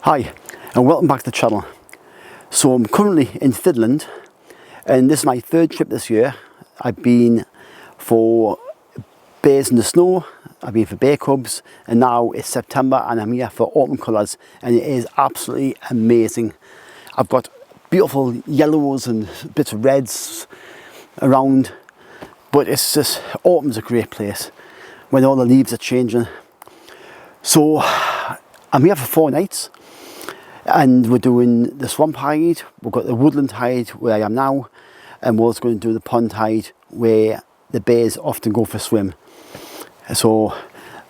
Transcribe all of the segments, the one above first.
Hi and welcome back to the channel. So I'm currently in Finland and this is my third trip this year. I've been for bears in the snow, I've been for bear cubs, and now it's September and I'm here for autumn colours, and it is absolutely amazing. I've got beautiful yellows and bits of reds around, but it's just, autumn's a great place when all the leaves are changing. So I'm here for 4 nights. And we're doing the swamp hide, we've got the woodland hide where I am now, and we're also going to do the pond hide where the bears often go for a swim. So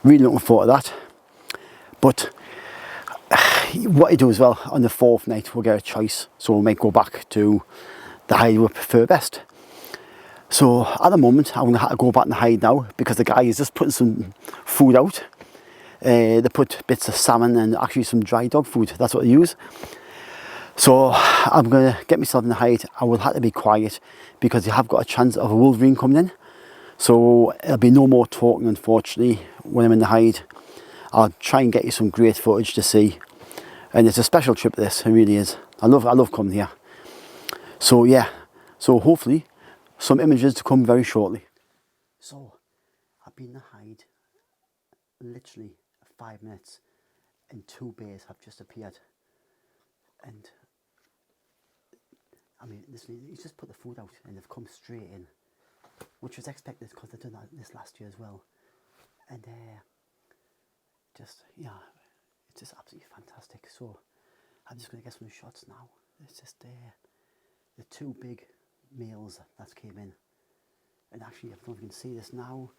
really looking forward to that. But what I do as well, on the 4th night we'll get a choice, so we might go back to the hide we prefer best. So at the moment I'm going to have to go back in the hide now because the guy is just putting some food out. They put bits of salmon and actually some dry dog food, that's what they use. So I'm going to get myself in the hide. I will have to be quiet because you have got a chance of a wolverine coming in. So there'll be no more talking, unfortunately, when I'm in the hide. I'll try and get you some great footage to see. And it's a special trip, this, it really is. I love coming here. So yeah, so hopefully some images to come very shortly. So I've been in the hide literally 5 minutes and 2 bears have just appeared, and I mean listen, he's just put the food out and they've come straight in, which was expected because they've done that this last year as well. And just, yeah, it's just absolutely fantastic. So I'm just going to get some shots now. It's just the 2 big males that came in, and actually I don't know if you can see this now.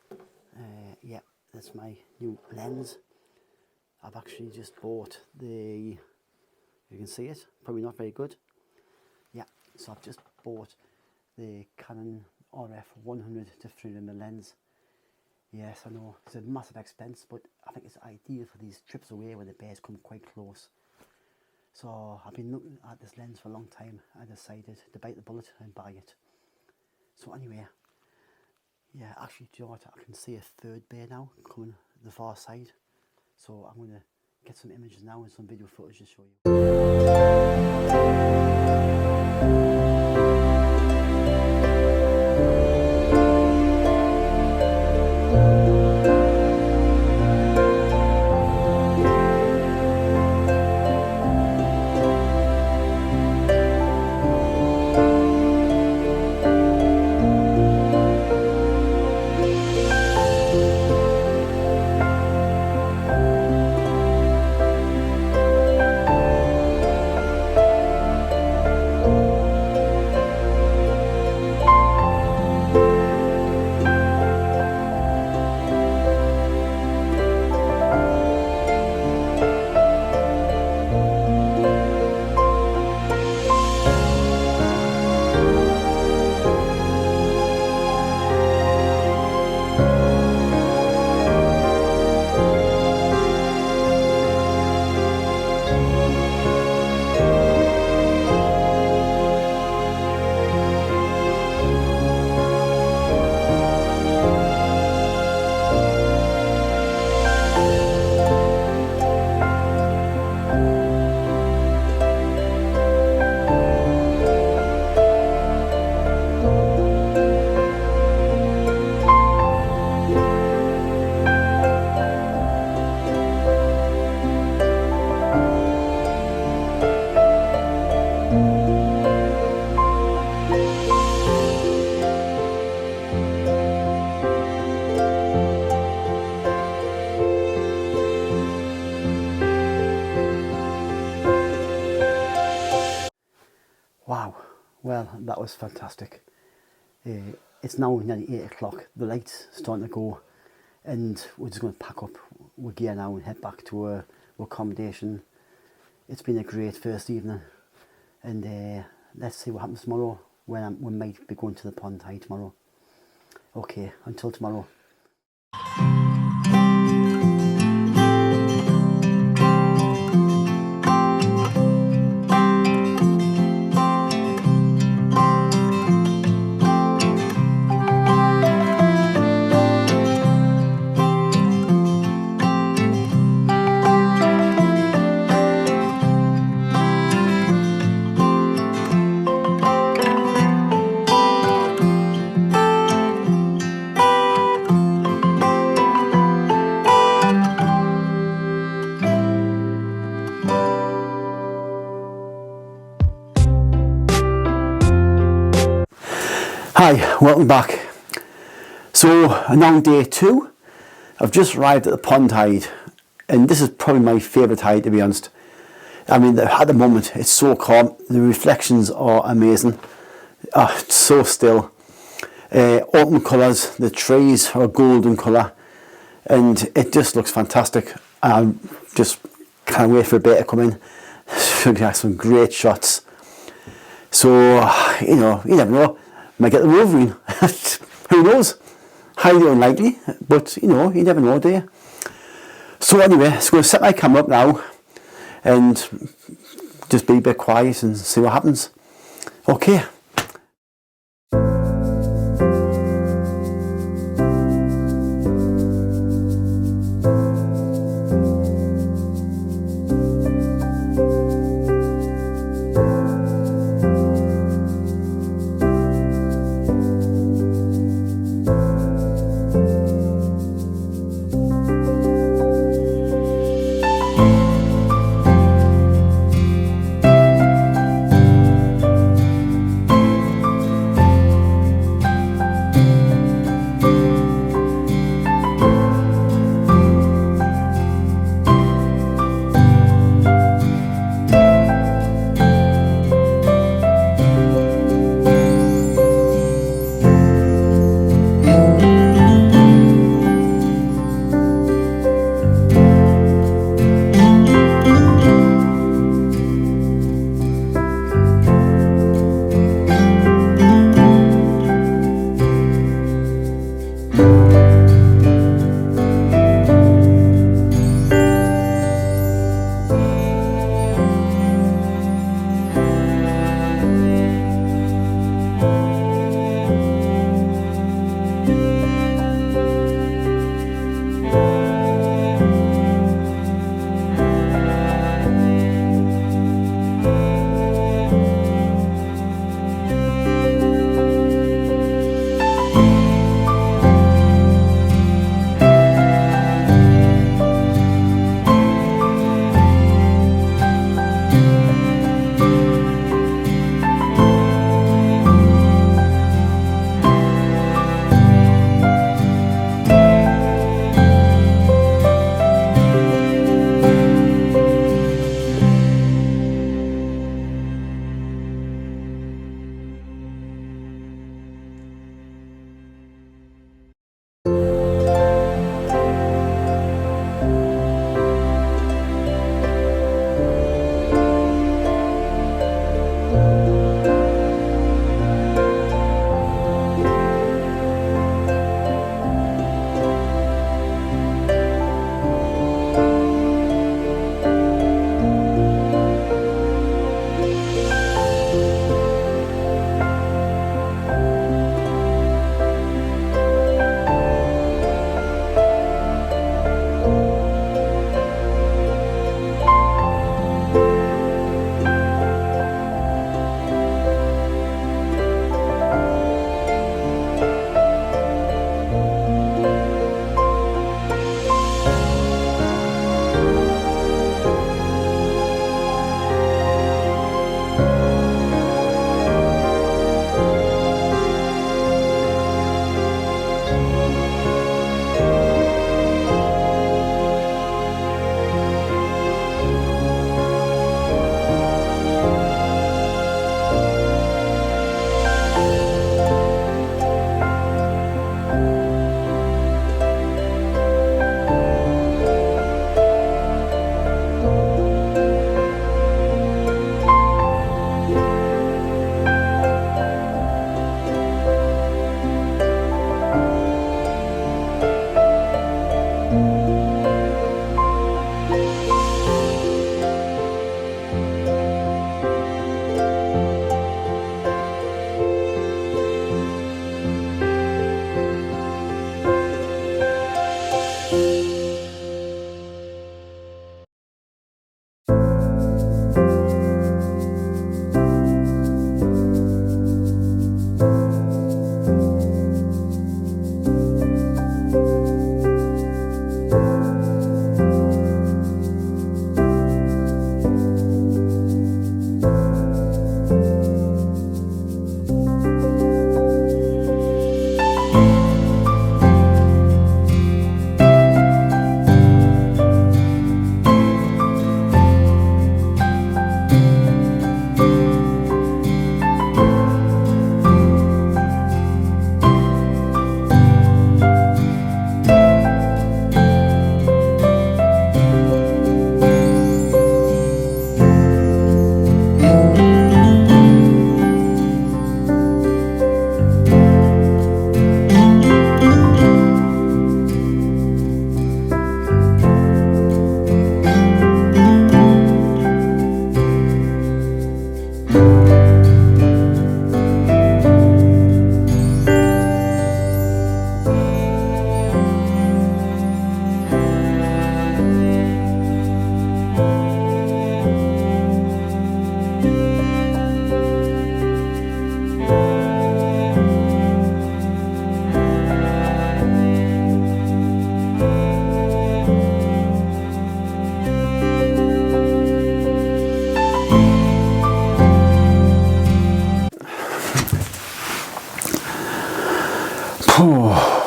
Yeah, that's my new lens. I've actually just bought you can see it, probably not very good. Yeah, so I've just bought the Canon RF 100-300mm lens. Yes, I know, it's a massive expense, but I think it's ideal for these trips away where the bears come quite close. So I've been looking at this lens for a long time. I decided to bite the bullet and buy it. So anyway, yeah, actually, do you know what? I can see a 3rd bear now coming the far side. So I'm going to get some images now and some video footage to show you. Wow, well, that was fantastic. It's now nearly 8 o'clock, the light's starting to go, and we're just going to pack up our gear now and head back to our accommodation. It's been a great first evening, and let's see what happens tomorrow when we might be going to the pond high tomorrow. Okay, until tomorrow. Hi, welcome back. So now day 2, I've just arrived at the pond hide, and this is probably my favourite hide, to be honest. I mean, at the moment it's so calm, the reflections are amazing, it's so still, autumn colours, the trees are a golden colour, and it just looks fantastic. I just can't wait for a bit to come in. Should have some great shots. So, you know, you never know. Might get the Wolverine. Who knows? Highly unlikely, but you know, you never know, do you? So anyway, I'm going to set my camera up now and just be a bit quiet and see what happens. Okay.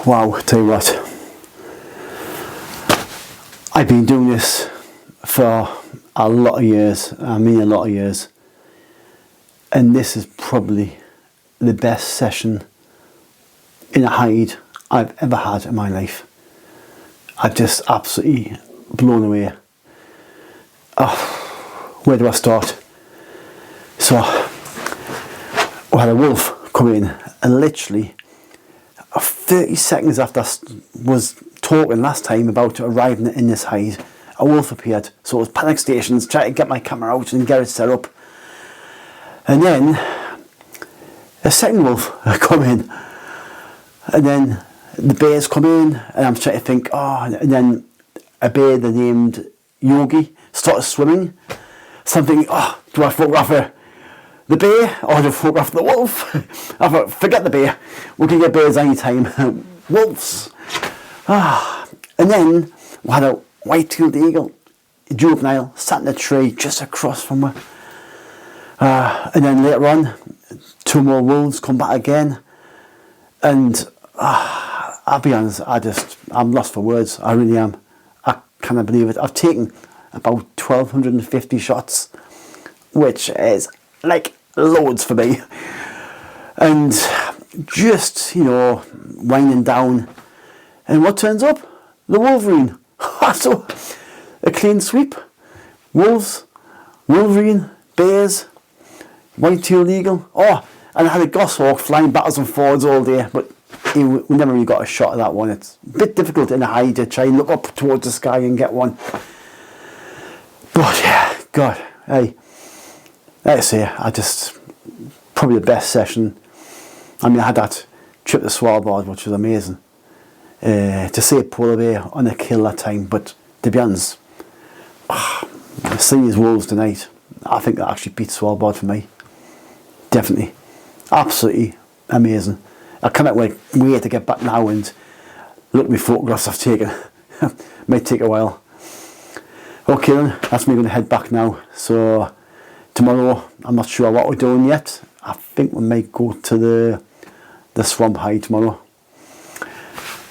Wow, tell you what, I've been doing this for a lot of years, I mean a lot of years, and this is probably the best session in a hide I've ever had in my life. I've just absolutely blown away. Oh, where do I start? So, we had a wolf come in, and literally 30 seconds after I was talking last time about arriving in this hide, a wolf appeared. So it was panic stations, trying to get my camera out and get it set up. And then a second wolf come in, and then the bears come in, and I'm trying to think, oh, and then a bear they named Yogi started swimming. So I'm thinking, oh, do I photograph the bear or do I photograph the wolf? I thought, forget the bear, we can get bears anytime. Wolves. And then we had a white-tailed eagle, juvenile, sat in a tree just across from her. And then later on, 2 more wolves come back again. And I'll be honest, I'm lost for words. I really am. I cannot believe it. I've taken about 1,250 shots, which is like loads for me. And just, winding down. And what turns up? The Wolverine. So, a clean sweep. Wolves, Wolverine, bears, white-tailed eagle. Oh, and I had a goshawk flying backwards and forwards all day, but we never really got a shot of that one. It's a bit difficult in a hide to try and look up towards the sky and get one. But yeah, God, hey, like I say, probably the best session. I mean, I had that trip to Svalbard, which was amazing. To see a polar bear on a kill that time, but to be honest, seeing these wolves tonight, I think that actually beats Svalbard for me. Definitely. Absolutely amazing. I cannot wait to get back now and look at my photographs I've taken. Might take a while. Okay then, that's me going to head back now. So tomorrow, I'm not sure what we're doing yet. I think we might go to the swamp hide tomorrow.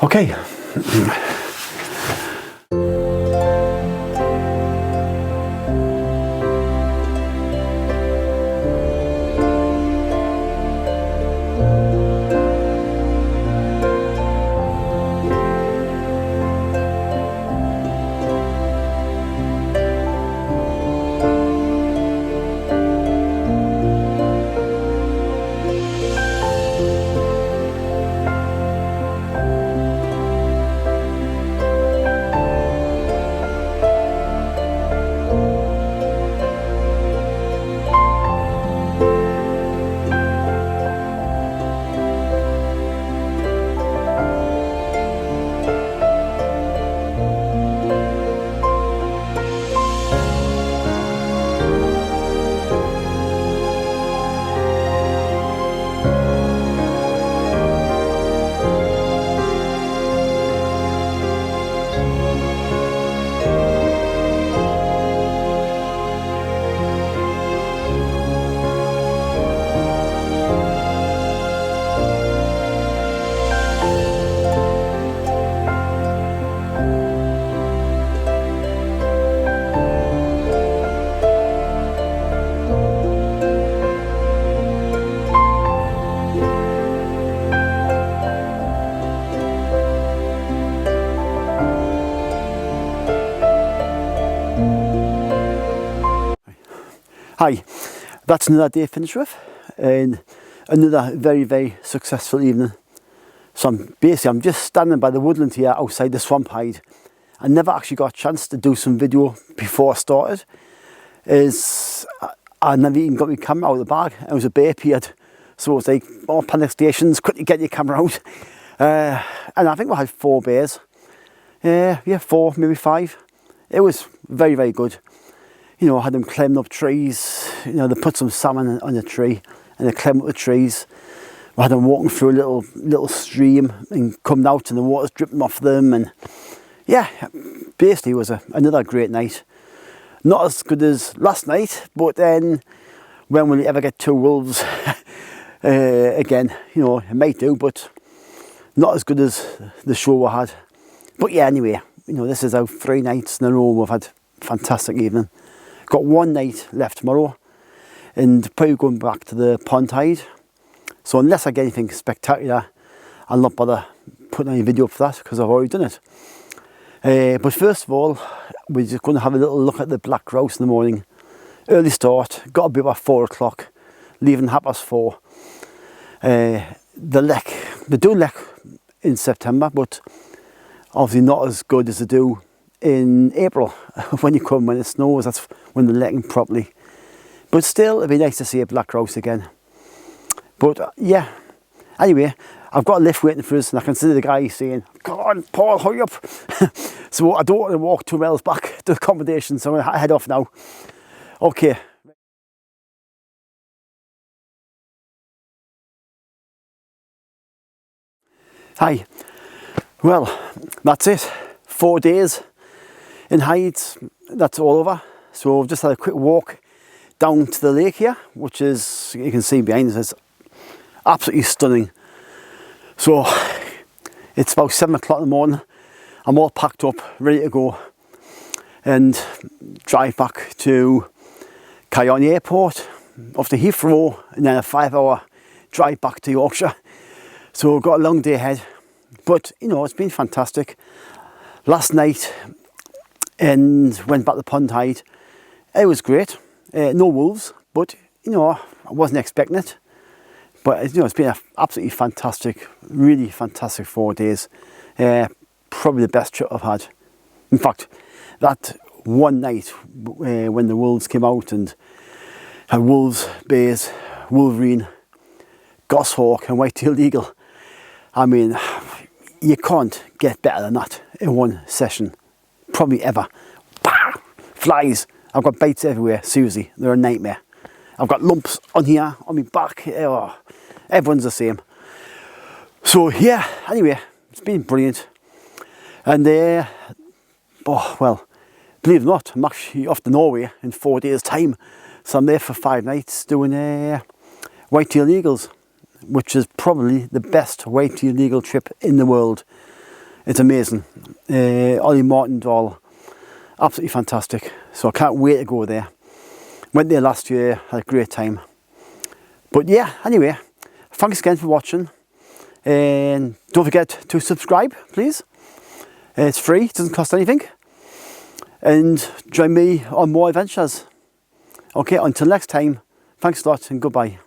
Okay. Hi, that's another day finished with, and another very, very successful evening. So I'm just standing by the woodland here outside the swamp hide. I never actually got a chance to do some video before I started. I never even got my camera out of the bag, and it was a bear appeared. So it was like, all panic stations, quickly get your camera out. And I think we had 4 bears. Yeah, 4, maybe 5. It was very, very good. I had them climbing up trees. They put some salmon on the tree and they climbed up the trees. We had them walking through a little stream and coming out and the water's dripping off them. And yeah, basically it was another great night. Not as good as last night, but then when will you ever get 2 wolves again? It might do, but Not as good as the show we had. But yeah, anyway, you know, this is our 3 nights in a row. We've had a fantastic evening. Got 1 night left tomorrow and probably going back to the pond tide. So unless I get anything spectacular, I'll not bother putting any video up for that because I've already done it. But first of all, we're just going to have a little look at the black grouse in the morning. Early start, got to be about 4 o'clock, leaving 4:30. They do lek in September, but obviously not as good as they do in April when it snows. That's when they're lekking properly. But still, it'd be nice to see a black grouse again. But yeah, anyway, I've got a lift waiting for us, and I can see the guy saying, "Come on, Paul, hurry up." So I don't want to walk 2 miles back to accommodation, so I'm going to head off now. Okay. Hi. Well, that's it. 4 days in Hydes. That's all over. So I've just had a quick walk down to the lake here, which is, you can see behind us, it's absolutely stunning. So it's about 7 o'clock in the morning. I'm all packed up, ready to go and drive back to Canon Airport, off to Heathrow, and then a 5-hour drive back to Yorkshire. So I've got a long day ahead, but you know, it's been fantastic. Last night and went back to Pond Tide. It was great. No wolves, but you know, I wasn't expecting it. But you know, it's been an absolutely fantastic, really fantastic 4 days. Probably the best trip I've had. In fact, that one night when the wolves came out and had wolves, bears, wolverine, goshawk and white-tailed eagle. I mean, you can't get better than that in one session, probably ever. Bah! Flies. I've got bites everywhere, seriously, they're a nightmare. I've got lumps on here, on my back, oh, everyone's the same. So yeah, anyway, it's been brilliant. And oh well, believe it or not, I'm actually off to Norway in 4 days' time. So I'm there for 5 nights doing white-tailed eagles, which is probably the best white-tailed eagle trip in the world. It's amazing. Ollie Martin doll, absolutely fantastic. So I can't wait to go there. Went there last year, had a great time. But yeah, anyway, thanks again for watching. And don't forget to subscribe, please. It's free, it doesn't cost anything. And join me on more adventures. Okay, until next time, thanks a lot and goodbye.